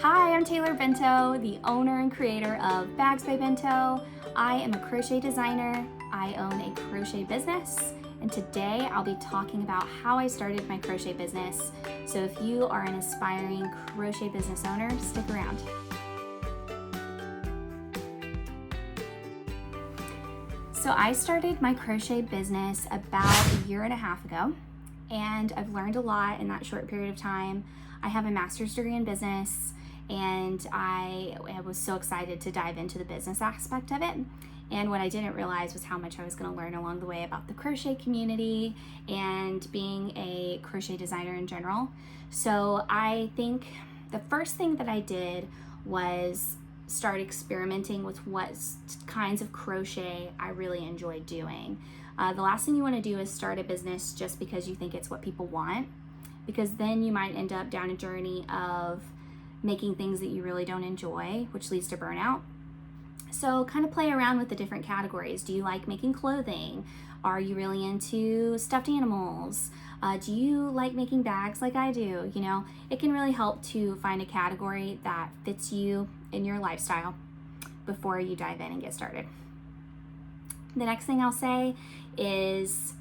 Hi, I'm Taylor Bento, the owner and creator of Bags by Bento. I am a crochet designer. I own a crochet business, and today I'll be talking about how I started my crochet business. So if you are an aspiring crochet business owner, stick around. So I started my crochet business about a year and a half ago, and I've learned a lot in that short period of time. I have a master's degree in business, and I was so excited to dive into the business aspect of it. And what I didn't realize was how much I was going to learn along the way about the crochet community and being a crochet designer in general. So I think the first thing that I did was start experimenting with what kinds of crochet I really enjoy doing. The last thing you want to do is start a business just because you think it's what people want, because then you might end up down a journey of making things that you really don't enjoy, which leads to burnout. So kind of play around with the different categories. Do you like making clothing? Are you really into stuffed animals? Do you like making bags like I do? You know, it can really help to find a category that fits you in your lifestyle before you dive in and get started. The next thing I'll say is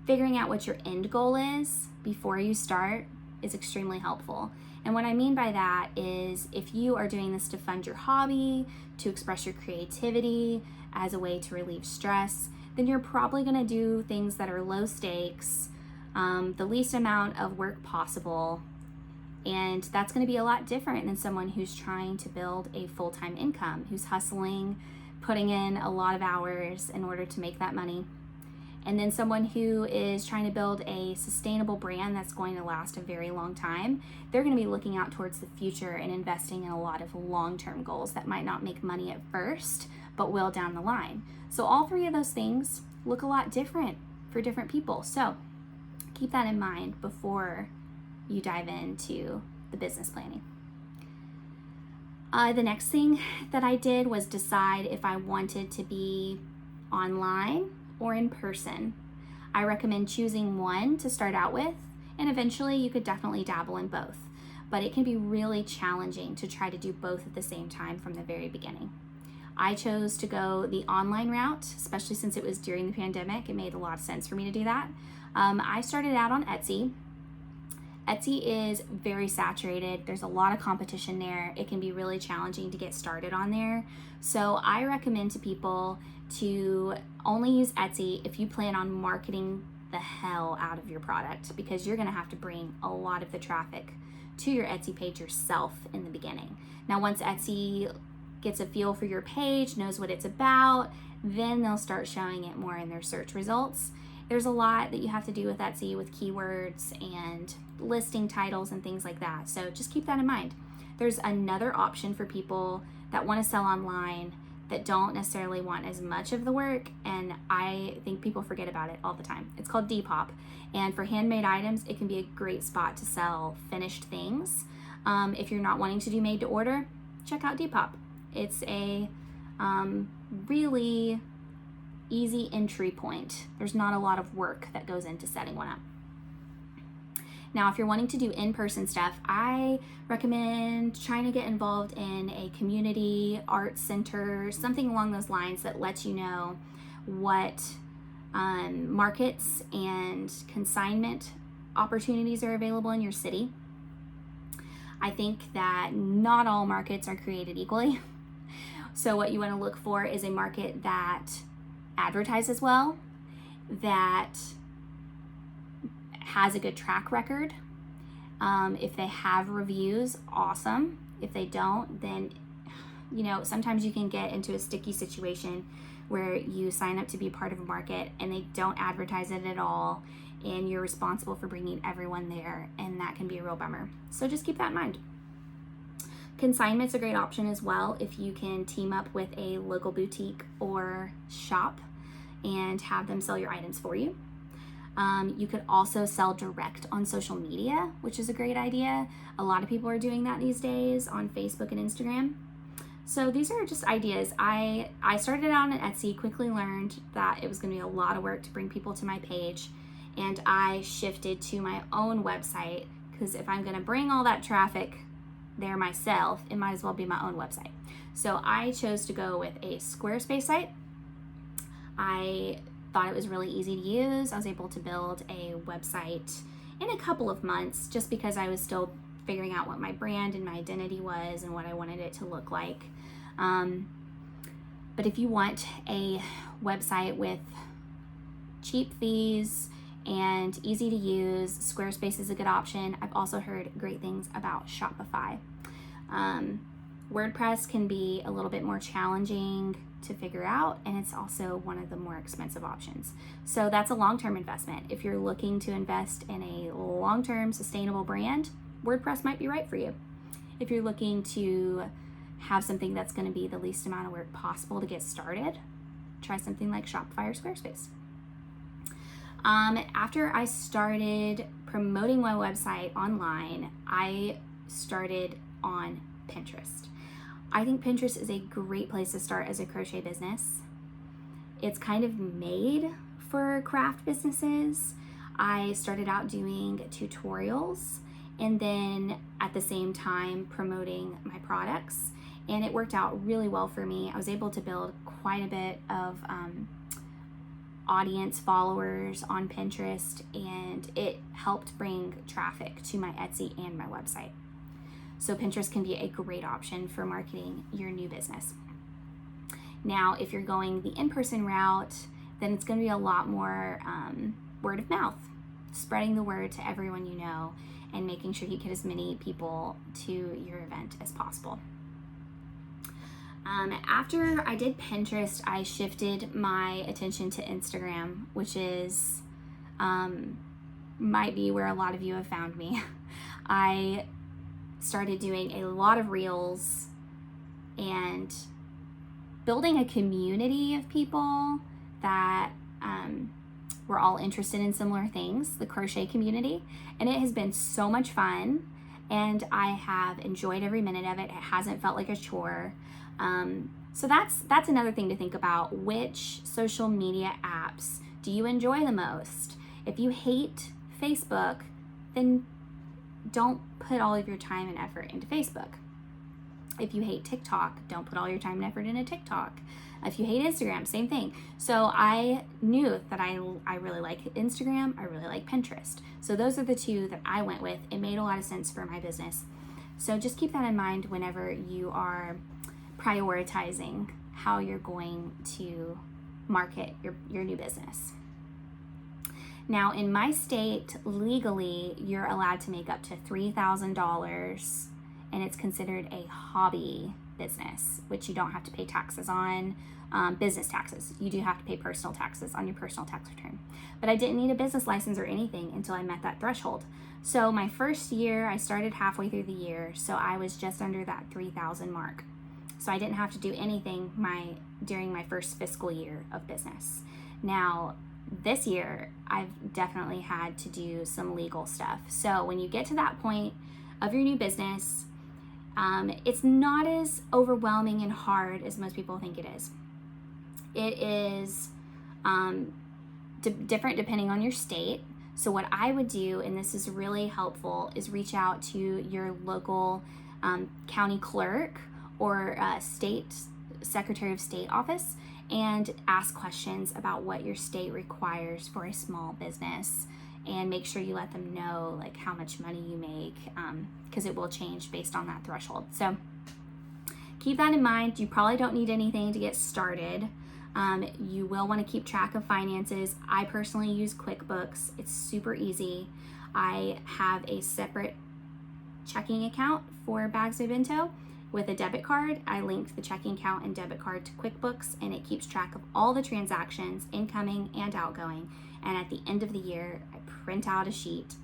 figuring out what your end goal is before you start is extremely helpful. And what I mean by that is if you are doing this to fund your hobby, to express your creativity as a way to relieve stress, then you're probably going to do things that are low stakes, the least amount of work possible. And that's going to be a lot different than someone who's trying to build a full-time income, who's hustling, putting in a lot of hours in order to make that money. And then someone who is trying to build a sustainable brand that's going to last a very long time. They're going to be looking out towards the future and investing in a lot of long-term goals that might not make money at first, but will down the line. So all three of those things look a lot different for different people. So keep that in mind before you dive into the business planning. The next thing that I did was decide if I wanted to be online or in person. I recommend choosing one to start out with, and eventually you could definitely dabble in both. But it can be really challenging to try to do both at the same time from the very beginning. I chose to go the online route, especially since it was during the pandemic. It made a lot of sense for me to do that. I started out on Etsy. Etsy is very saturated. There's a lot of competition there. It can be really challenging to get started on there. So I recommend to people to only use Etsy if you plan on marketing the hell out of your product, because you're going to have to bring a lot of the traffic to your Etsy page yourself in the beginning. Now, once Etsy gets a feel for your page, knows what it's about, then they'll start showing it more in their search results. There's a lot that you have to do with Etsy with keywords and listing titles and things like that. So just keep that in mind. There's another option for people that want to sell online that don't necessarily want as much of the work, and I think people forget about it all the time. It's called Depop, and for handmade items, it can be a great spot to sell finished things. If you're not wanting to do made to order, check out Depop. It's a really easy entry point. There's not a lot of work that goes into setting one up. Now, if you're wanting to do in-person stuff, I recommend trying to get involved in a community art center, something along those lines that lets you know what markets and consignment opportunities are available in your city. I think that not all markets are created equally. So what you want to look for is a market that advertises well, that has a good track record. If they have reviews, awesome. If they don't, then, you know, sometimes you can get into a sticky situation where you sign up to be part of a market and they don't advertise it at all, and you're responsible for bringing everyone there, and that can be a real bummer. So just keep that in mind. Consignment's a great option as well if you can team up with a local boutique or shop and have them sell your items for you. You could also sell direct on social media, which is a great idea. A lot of people are doing that these days on Facebook and Instagram. So these are just ideas. I started out on Etsy, quickly learned that it was going to be a lot of work to bring people to my page, and I shifted to my own website, because if I'm going to bring all that traffic there myself, it might as well be my own website. So I chose to go with a Squarespace site. I thought it was really easy to use. I was able to build a website in a couple of months just because I was still figuring out what my brand and my identity was and what I wanted it to look like. But if you want a website with cheap fees and easy to use, Squarespace is a good option. I've also heard great things about Shopify. WordPress can be a little bit more challenging to figure out, and it's also one of the more expensive options. So that's a long-term investment. If you're looking to invest in a long-term sustainable brand, WordPress might be right for you. If you're looking to have something that's going to be the least amount of work possible to get started, try something like Shopify or Squarespace. After I started promoting my website online, I started on Pinterest. I think Pinterest is a great place to start as a crochet business. It's kind of made for craft businesses. I started out doing tutorials and then at the same time promoting my products, and it worked out really well for me. I was able to build quite a bit of audience followers on Pinterest, and it helped bring traffic to my Etsy and my website. So Pinterest can be a great option for marketing your new business. Now, if you're going the in-person route, then it's going to be a lot more word of mouth, spreading the word to everyone you know and making sure you get as many people to your event as possible. After I did Pinterest, I shifted my attention to Instagram, which is might be where a lot of you have found me. I started doing a lot of reels and building a community of people that we're all interested in similar things, the crochet community, and it has been so much fun, and I have enjoyed every minute of it. It hasn't felt like a chore. So that's another thing to think about. Which social media apps do you enjoy the most? If you hate Facebook, then don't put all of your time and effort into Facebook. If you hate TikTok, don't put all your time and effort into TikTok. If you hate Instagram, same thing. So I knew that I really like Instagram, I really like Pinterest. So those are the two that I went with. It made a lot of sense for my business. So just keep that in mind whenever you are prioritizing how you're going to market your new business. Now, in my state, legally, you're allowed to make up to $3,000, and it's considered a hobby business, which you don't have to pay taxes on, business taxes. You do have to pay personal taxes on your personal tax return. But I didn't need a business license or anything until I met that threshold. So my first year, I started halfway through the year, so I was just under that 3,000 mark. So I didn't have to do anything during my first fiscal year of business. Now, this year, I've definitely had to do some legal stuff. So when you get to that point of your new business, it's not as overwhelming and hard as most people think it is. It is different depending on your state. So what I would do, and this is really helpful, is reach out to your local county clerk or state secretary of state office and ask questions about what your state requires for a small business, and make sure you let them know like how much money you make, because it will change based on that threshold. So keep that in mind. You probably don't need anything to get started. You will want to keep track of finances. I personally use QuickBooks. It's super easy. I have a separate checking account for Bags by Bento with a debit card. I linked the checking account and debit card to QuickBooks, and it keeps track of all the transactions, incoming and outgoing. And at the end of the year, I print out a sheet,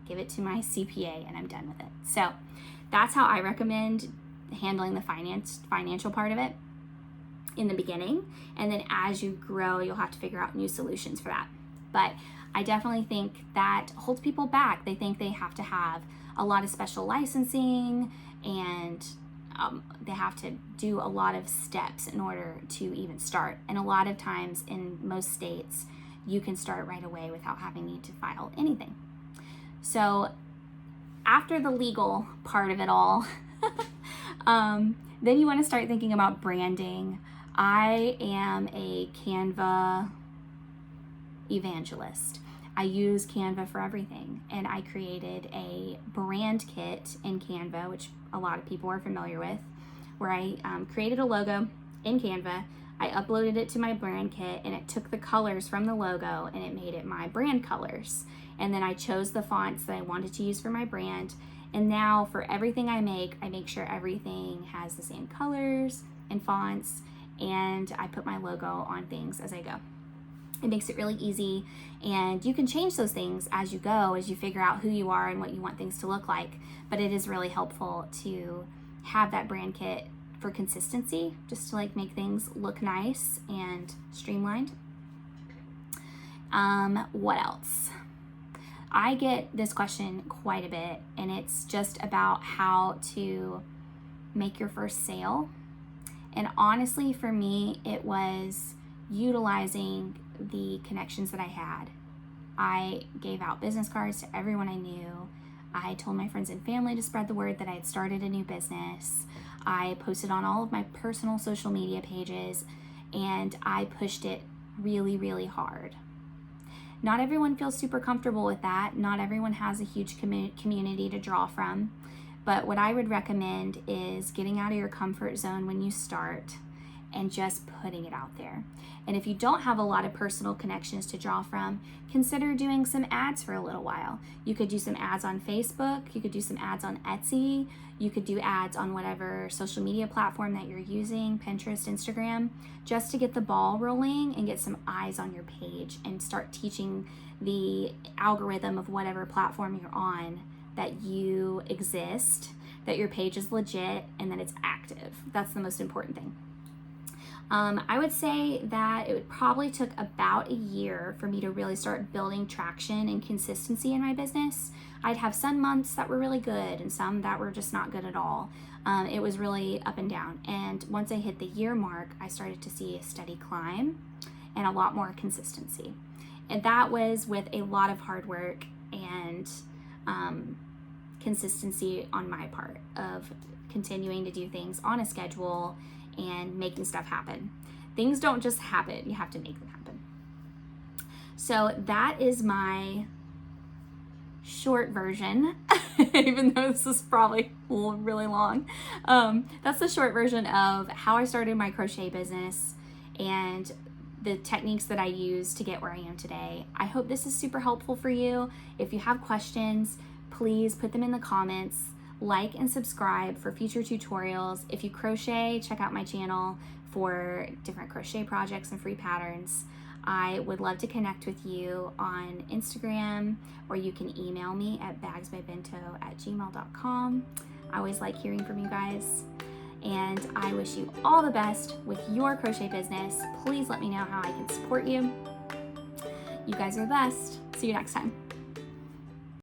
give it to my CPA, and I'm done with it. So that's how I recommend handling the financial part of it in the beginning. And then as you grow, you'll have to figure out new solutions for that. But I definitely think that holds people back. They think they have to have a lot of special licensing, and they have to do a lot of steps in order to even start. And a lot of times in most states, you can start right away without having to file anything. So after the legal part of it all, Then you want to start thinking about branding. I am a Canva evangelist. I use Canva for everything, and I created a brand kit in Canva, which a lot of people are familiar with, where I created a logo in Canva. I uploaded it to my brand kit, and it took the colors from the logo and it made it my brand colors. And then I chose the fonts that I wanted to use for my brand. And now for everything I make sure everything has the same colors and fonts, and I put my logo on things as I go. It makes it really easy, and you can change those things as you go, as you figure out who you are and what you want things to look like. But it is really helpful to have that brand kit for consistency, just to like make things look nice and streamlined. What else? I get this question quite a bit, and it's just about how to make your first sale. And honestly, for me, it was utilizing the connections that I had. I gave out business cards to everyone I knew. I told my friends and family to spread the word that I had started a new business. I posted on all of my personal social media pages, and I pushed it really, really hard. Not everyone feels super comfortable with that. Not everyone has a huge community to draw from. But what I would recommend is getting out of your comfort zone when you start and just putting it out there. And if you don't have a lot of personal connections to draw from, consider doing some ads for a little while. You could do some ads on Facebook, you could do some ads on Etsy, you could do ads on whatever social media platform that you're using, Pinterest, Instagram, just to get the ball rolling and get some eyes on your page and start teaching the algorithm of whatever platform you're on that you exist, that your page is legit, and that it's active. That's the most important thing. I would say that it probably took about a year for me to really start building traction and consistency in my business. I'd have some months that were really good and some that were just not good at all. It was really up and down. And once I hit the year mark, I started to see a steady climb and a lot more consistency. And that was with a lot of hard work and consistency on my part of continuing to do things on a schedule and making stuff happen. Things don't just happen, you have to make them happen. So that is my short version, even though this is probably really long. That's the short version of how I started my crochet business and the techniques that I use to get where I am today. I hope this is super helpful for you. If you have questions, please put them in the comments. Like and subscribe for future tutorials. If you crochet, check out my channel for different crochet projects and free patterns. I would love to connect with you on Instagram, or you can email me at bagsbybento@gmail.com. I always like hearing from you guys, and I wish you all the best with your crochet business. Please let me know how I can support you. You guys are the best. See you next time.